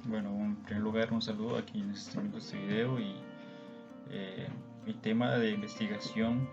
Bueno, en primer lugar, un saludo a quienes estén viendo este video eh, mi tema de investigación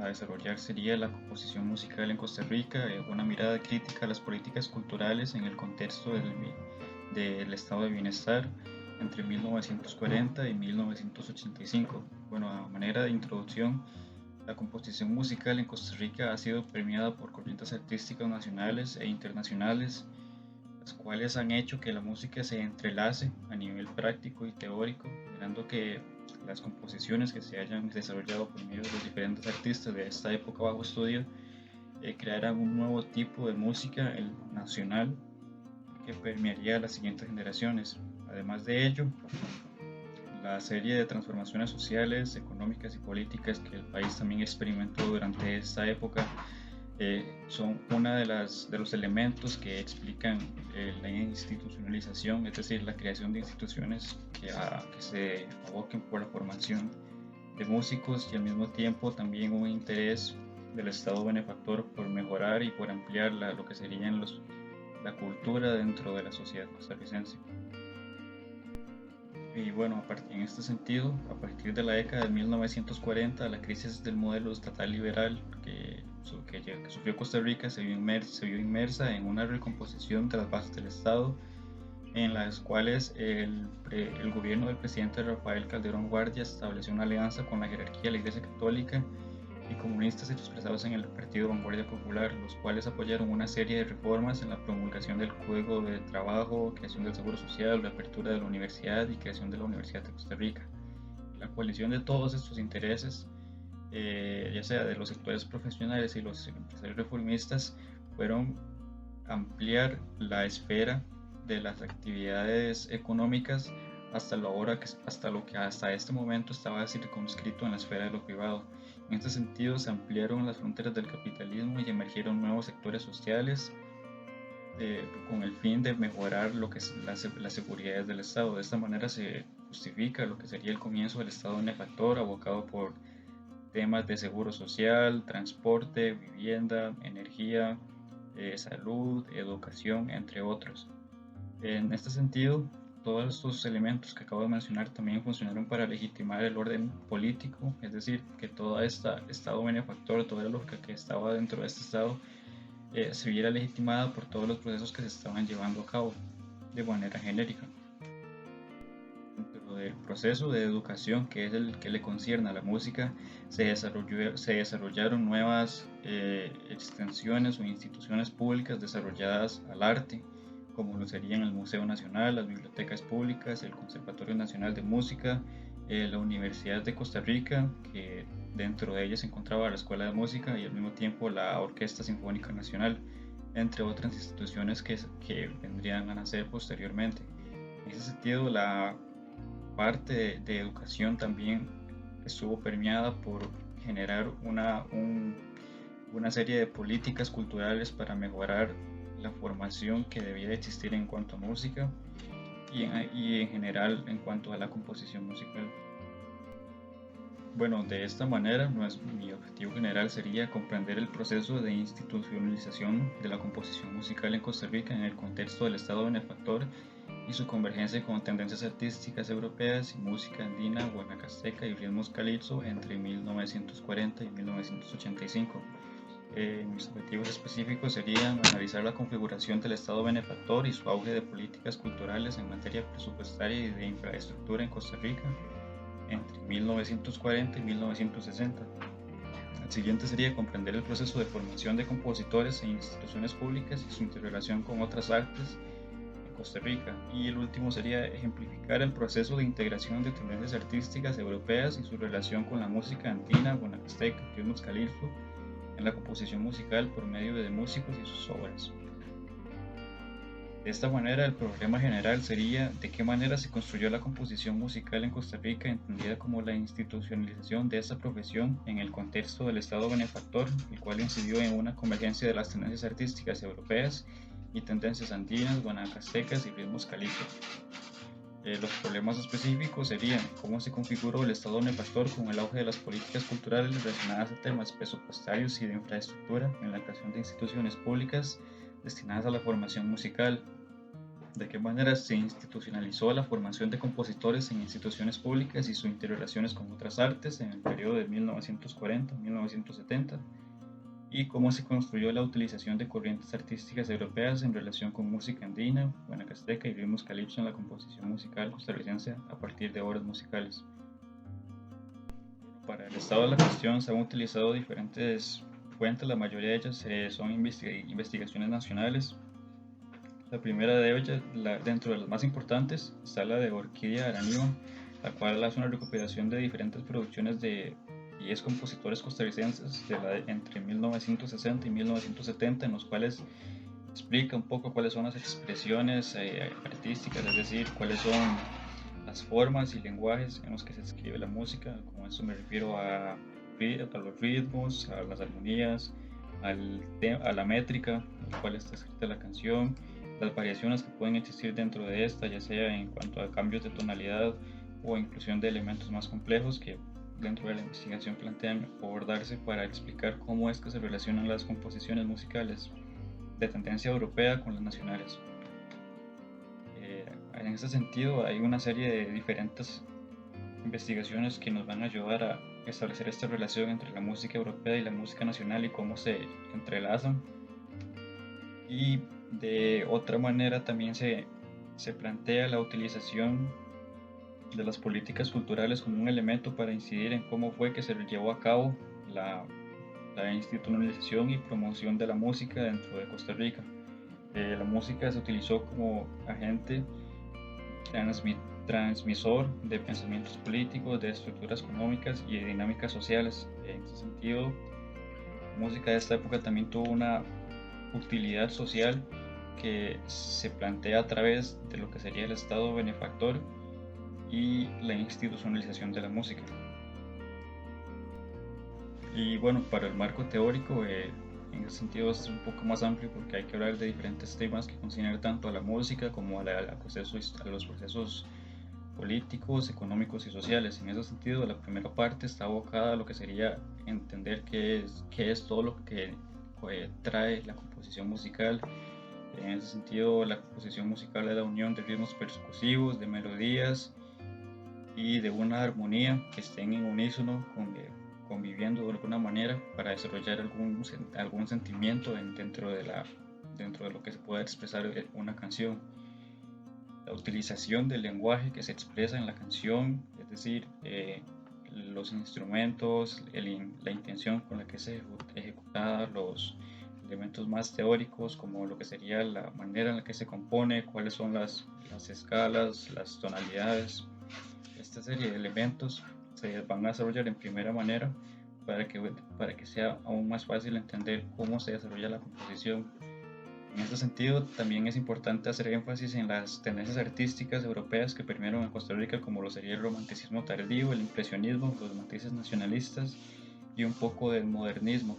a desarrollar sería la composición musical en Costa Rica, una mirada crítica a las políticas culturales en el contexto del estado de bienestar entre 1940 y 1985. Bueno, a manera de introducción, la composición musical en Costa Rica ha sido premiada por corrientes artísticas nacionales e internacionales, las cuales han hecho que la música se entrelace a nivel práctico y teórico, generando que las composiciones que se hayan desarrollado por medio de los diferentes artistas de esta época bajo estudio crearan un nuevo tipo de música, el nacional, que permearía a las siguientes generaciones. Además de ello, la serie de transformaciones sociales, económicas y políticas que el país también experimentó durante esta época son una de los elementos que explican la institucionalización, es decir, la creación de instituciones que se aboquen por la formación de músicos y al mismo tiempo también un interés del Estado benefactor por mejorar y por ampliar lo que serían la cultura dentro de la sociedad costarricense. Y bueno, en este sentido, a partir de la década de 1940, la crisis del modelo estatal liberal que sufrió Costa Rica se vio inmersa en una recomposición de las bases del Estado, en las cuales el gobierno del presidente Rafael Calderón Guardia estableció una alianza con la jerarquía de la Iglesia Católica y comunistas expresados en el Partido Vanguardia Popular, los cuales apoyaron una serie de reformas en la promulgación del Código de Trabajo, creación del Seguro Social, la apertura de la universidad y creación de la Universidad de Costa Rica. La coalición de todos estos intereses, ya sea de los sectores profesionales y los empresarios reformistas, fueron ampliar la esfera de las actividades económicas hasta lo que hasta este momento estaba circunscrito en la esfera de lo privado. En este sentido, se ampliaron las fronteras del capitalismo y emergieron nuevos sectores sociales con el fin de mejorar lo que es las seguridades del Estado. De esta manera se justifica lo que sería el comienzo del Estado benefactor, abocado por temas de seguro social, transporte, vivienda, energía, salud, educación, entre otros. En este sentido, todos estos elementos que acabo de mencionar también funcionaron para legitimar el orden político, es decir, que todo este Estado benefactor, toda la lógica que estaba dentro de este Estado, se viera legitimada por todos los procesos que se estaban llevando a cabo de manera genérica. Dentro del proceso de educación, que es el que le concierne a la música, se desarrollaron nuevas extensiones o instituciones públicas desarrolladas al arte, como lo serían el Museo Nacional, las bibliotecas públicas, el Conservatorio Nacional de Música, la Universidad de Costa Rica, que dentro de ella se encontraba la Escuela de Música y al mismo tiempo la Orquesta Sinfónica Nacional, entre otras instituciones que vendrían a nacer posteriormente. En ese sentido, la parte de educación también estuvo permeada por generar una serie de políticas culturales para mejorar la formación que debía existir en cuanto a música y en general en cuanto a la composición musical. Bueno, de esta manera, mi objetivo general sería comprender el proceso de institucionalización de la composición musical en Costa Rica en el contexto del Estado benefactor y su convergencia con tendencias artísticas europeas y música andina, guanacasteca y ritmos calipso entre 1940 y 1985. Mis objetivos específicos serían analizar la configuración del Estado benefactor y su auge de políticas culturales en materia presupuestaria y de infraestructura en Costa Rica entre 1940 y 1960. El siguiente sería comprender el proceso de formación de compositores en instituciones públicas y su interrelación con otras artes en Costa Rica. Y el último sería ejemplificar el proceso de integración de tendencias artísticas europeas y su relación con la música andina, guanacasteca, ritmos calipso en la composición musical por medio de músicos y sus obras. De esta manera, el problema general sería de qué manera se construyó la composición musical en Costa Rica, entendida como la institucionalización de esta profesión en el contexto del Estado benefactor, el cual incidió en una convergencia de las tendencias artísticas europeas y tendencias andinas, guanacastecas y ritmos calipso. Los problemas específicos serían cómo se configuró el Estado benefactor con el auge de las políticas culturales relacionadas a temas presupuestarios y de infraestructura en la creación de instituciones públicas destinadas a la formación musical, de qué manera se institucionalizó la formación de compositores en instituciones públicas y sus interrelaciones con otras artes en el periodo de 1940-1970, y cómo se construyó la utilización de corrientes artísticas europeas en relación con música andina, guanacasteca y ritmos calipso en la composición musical costarricense a partir de obras musicales. Para el estado de la cuestión se han utilizado diferentes fuentes, la mayoría de ellas son investigaciones nacionales. La primera de ellas, dentro de las más importantes, está la de Orquídea Aranima, la cual hace una recopilación de diferentes producciones de 10 compositores costarricenses entre 1960 y 1970, en los cuales explica un poco cuáles son las expresiones artísticas, es decir, cuáles son las formas y lenguajes en los que se escribe la música. Con eso me refiero a los ritmos, a las armonías, a la métrica en la cual está escrita la canción, las variaciones que pueden existir dentro de esta, ya sea en cuanto a cambios de tonalidad o inclusión de elementos más complejos que dentro de la investigación plantean abordarse para explicar cómo es que se relacionan las composiciones musicales de tendencia europea con las nacionales. En ese sentido, hay una serie de diferentes investigaciones que nos van a ayudar a establecer esta relación entre la música europea y la música nacional y cómo se entrelazan. Y de otra manera también se plantea la utilización de las políticas culturales como un elemento para incidir en cómo fue que se llevó a cabo la institucionalización y promoción de la música dentro de Costa Rica. La música se utilizó como agente transmisor de pensamientos políticos, de estructuras económicas y de dinámicas sociales. En ese sentido, la música de esta época también tuvo una utilidad social que se plantea a través de lo que sería el Estado benefactor y la institucionalización de la música. Y bueno, para el marco teórico, en ese sentido es un poco más amplio porque hay que hablar de diferentes temas que concierne tanto a la música como a los procesos políticos, económicos y sociales. En ese sentido, la primera parte está abocada a lo que sería entender qué es todo lo que trae la composición musical. En ese sentido, la composición musical es la unión de ritmos percusivos, de melodías y de una armonía que estén en unísono, conviviendo de alguna manera para desarrollar algún sentimiento dentro de lo que se pueda expresar una canción. La utilización del lenguaje que se expresa en la canción, es decir, los instrumentos, la intención con la que se ejecutada, los elementos más teóricos como lo que sería la manera en la que se compone, cuáles son las escalas, las tonalidades. Esta serie de elementos se van a desarrollar en primera manera para que sea aún más fácil entender cómo se desarrolla la composición. En este sentido, también es importante hacer énfasis en las tendencias artísticas europeas que permearon en Costa Rica, como lo sería el romanticismo tardío, el impresionismo, los matices nacionalistas y un poco del modernismo.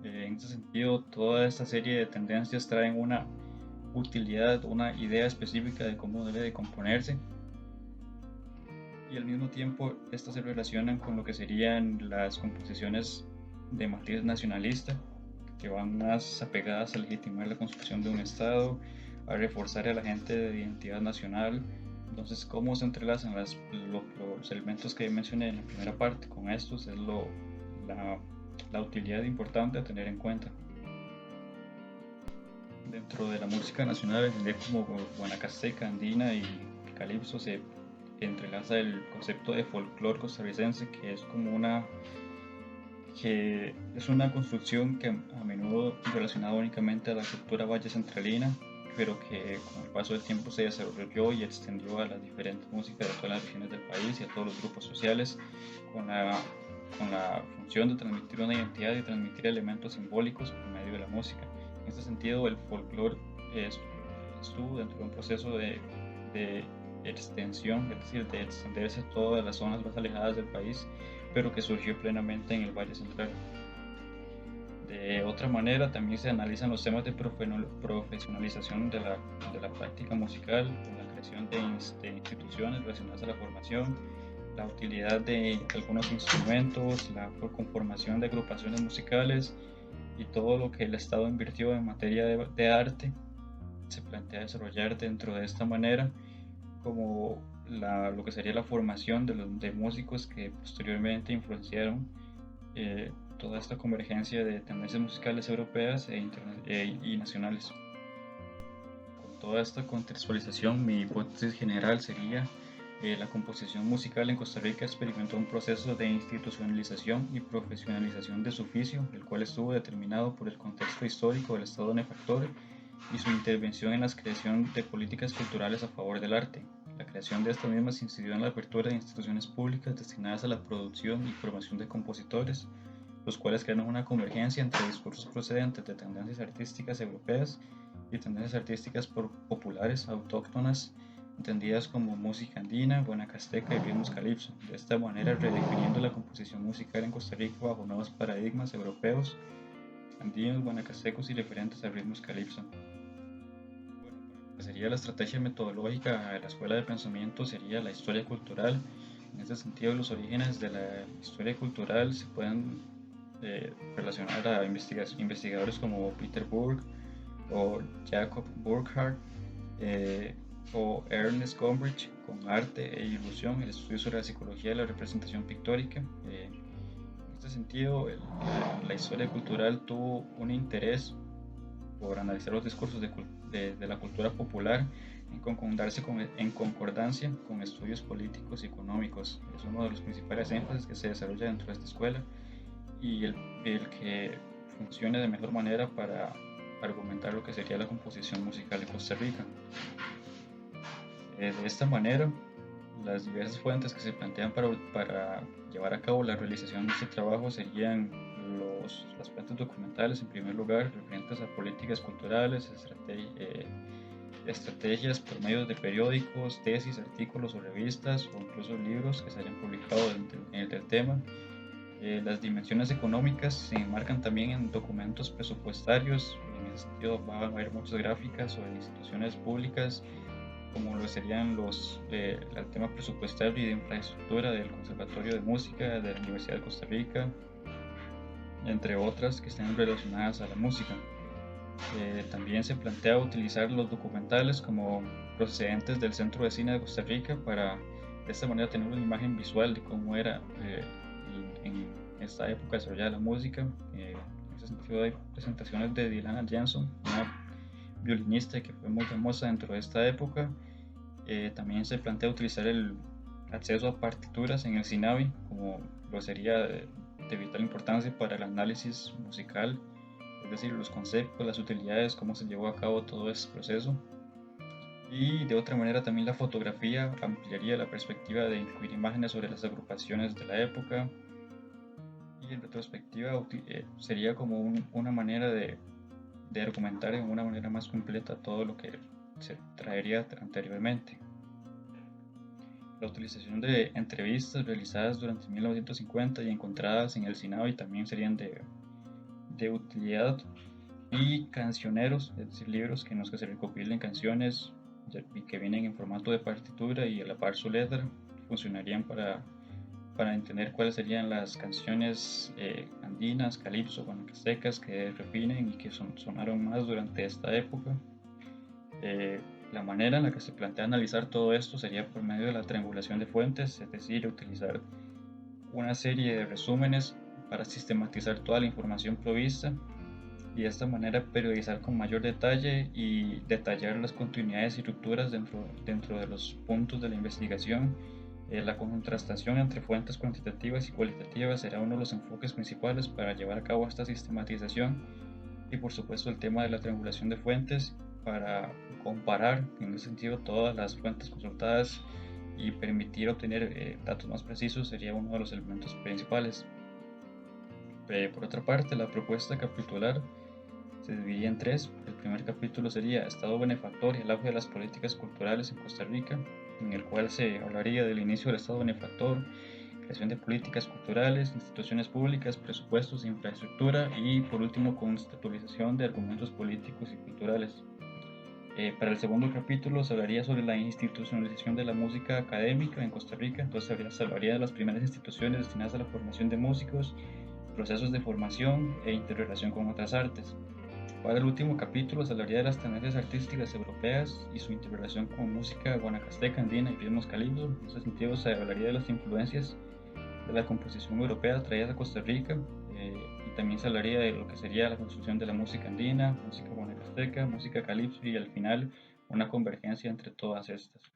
En este sentido, toda esta serie de tendencias traen una utilidad, una idea específica de cómo debe de componerse, y al mismo tiempo estas se relacionan con lo que serían las composiciones de matiz nacionalista, que van más apegadas a legitimar la construcción de un Estado, a reforzar a la gente de identidad nacional. Entonces, ¿cómo se entrelazan los elementos que mencioné en la primera parte con estos? Es la utilidad importante a tener en cuenta. Dentro de la música nacional, entender como guanacasteca, andina y calipso se entrelaza el concepto de folclore costarricense, que es una construcción que a menudo relacionada únicamente a la cultura valle centralina, pero que con el paso del tiempo se desarrolló y extendió a las diferentes músicas de todas las regiones del país y a todos los grupos sociales, con la función de transmitir una identidad y transmitir elementos simbólicos por medio de la música. En este sentido, el folclore estuvo dentro de un proceso de extensión, es decir, de extenderse a todas las zonas más alejadas del país, pero que surgió plenamente en el Valle Central. De otra manera, también se analizan los temas de profesionalización de la práctica musical, con la creación de instituciones relacionadas a la formación, la utilidad de algunos instrumentos, la conformación de agrupaciones musicales y todo lo que el Estado invirtió en materia de arte se plantea desarrollar dentro de esta manera como lo que sería la formación de músicos que posteriormente influenciaron toda esta convergencia de tendencias musicales europeas y nacionales. Con toda esta contextualización, mi hipótesis general sería la composición musical en Costa Rica experimentó un proceso de institucionalización y profesionalización de su oficio, el cual estuvo determinado por el contexto histórico del Estado benefactor y su intervención en la creación de políticas culturales a favor del arte. La creación de estas mismas incidió en la apertura de instituciones públicas destinadas a la producción y formación de compositores, los cuales crearon una convergencia entre discursos procedentes de tendencias artísticas europeas y tendencias artísticas populares autóctonas entendidas como música andina, guanacasteca y ritmos calipso, de esta manera redefiniendo la composición musical en Costa Rica bajo nuevos paradigmas europeos, andinos, guanacastecos y referentes a ritmos calipso. Bueno, para lo que sería la estrategia metodológica de la escuela de pensamiento sería la historia cultural. En este sentido, los orígenes de la historia cultural se pueden relacionar a investigadores como Peter Burg o Jacob Burckhardt o Ernest Gombrich con arte e ilusión, el estudio sobre la psicología de la representación pictórica. En este sentido, la historia cultural tuvo un interés por analizar los discursos de la cultura popular en concordancia con estudios políticos y económicos. Es uno de los principales énfasis que se desarrolla dentro de esta escuela y el que funcione de mejor manera para argumentar lo que sería la composición musical de Costa Rica. De esta manera, las diversas fuentes que se plantean para llevar a cabo la realización de este trabajo serían las fuentes documentales, en primer lugar, referentes a políticas culturales, estrategias por medio de periódicos, tesis, artículos o revistas, o incluso libros que se hayan publicado en el tema. Las dimensiones económicas se enmarcan también en documentos presupuestarios. En ese sentido va a haber muchas gráficas sobre instituciones públicas, como lo serían el tema presupuestario y de infraestructura del Conservatorio de Música de la Universidad de Costa Rica, entre otras que estén relacionadas a la música. También se plantea utilizar los documentales como procedentes del Centro de Cine de Costa Rica para de esta manera tener una imagen visual de cómo era en esta época desarrollada la música. En ese sentido hay presentaciones de Dilana Jansson, una violinista que fue muy famosa dentro de esta época. También se plantea utilizar el acceso a partituras en el CINAVI, como lo sería de vital importancia para el análisis musical, es decir, los conceptos, las utilidades, cómo se llevó a cabo todo ese proceso. Y de otra manera también la fotografía ampliaría la perspectiva de incluir imágenes sobre las agrupaciones de la época. Y en retrospectiva sería como una manera de argumentar de una manera más completa todo lo que se traería anteriormente. La utilización de entrevistas realizadas durante 1950 y encontradas en el CINAVI también serían de utilidad, y cancioneros, es decir, libros en los que se recopilen canciones y que vienen en formato de partitura y a la par su letra, funcionarían para entender cuáles serían las canciones andinas, calipso, guanacastecas que refinen y que sonaron más durante esta época. La manera en la que se plantea analizar todo esto sería por medio de la triangulación de fuentes, es decir, utilizar una serie de resúmenes para sistematizar toda la información provista y de esta manera periodizar con mayor detalle y detallar las continuidades y rupturas dentro de los puntos de la investigación. La contrastación entre fuentes cuantitativas y cualitativas será uno de los enfoques principales para llevar a cabo esta sistematización, y por supuesto el tema de la triangulación de fuentes para comparar en ese sentido todas las fuentes consultadas y permitir obtener datos más precisos sería uno de los elementos principales. Por otra parte, la propuesta capitular se dividía en tres. El primer capítulo sería Estado benefactor y el auge de las políticas culturales en Costa Rica, en el cual se hablaría del inicio del Estado benefactor, creación de políticas culturales, instituciones públicas, presupuestos, infraestructura y por último conceptualización de argumentos políticos y culturales. Para el segundo capítulo se hablaría sobre la institucionalización de la música académica en Costa Rica, entonces se hablaría de las primeras instituciones destinadas a la formación de músicos, procesos de formación e interrelación con otras artes. Para el último capítulo se hablaría de las tendencias artísticas europeas y su interrelación con música guanacasteca, andina y ritmos calipso. En ese sentido se hablaría de las influencias de la composición europea traídas a Costa Rica, y también se hablaría de lo que sería la construcción de la música andina, música guanacasteca, música calipso y al final una convergencia entre todas estas.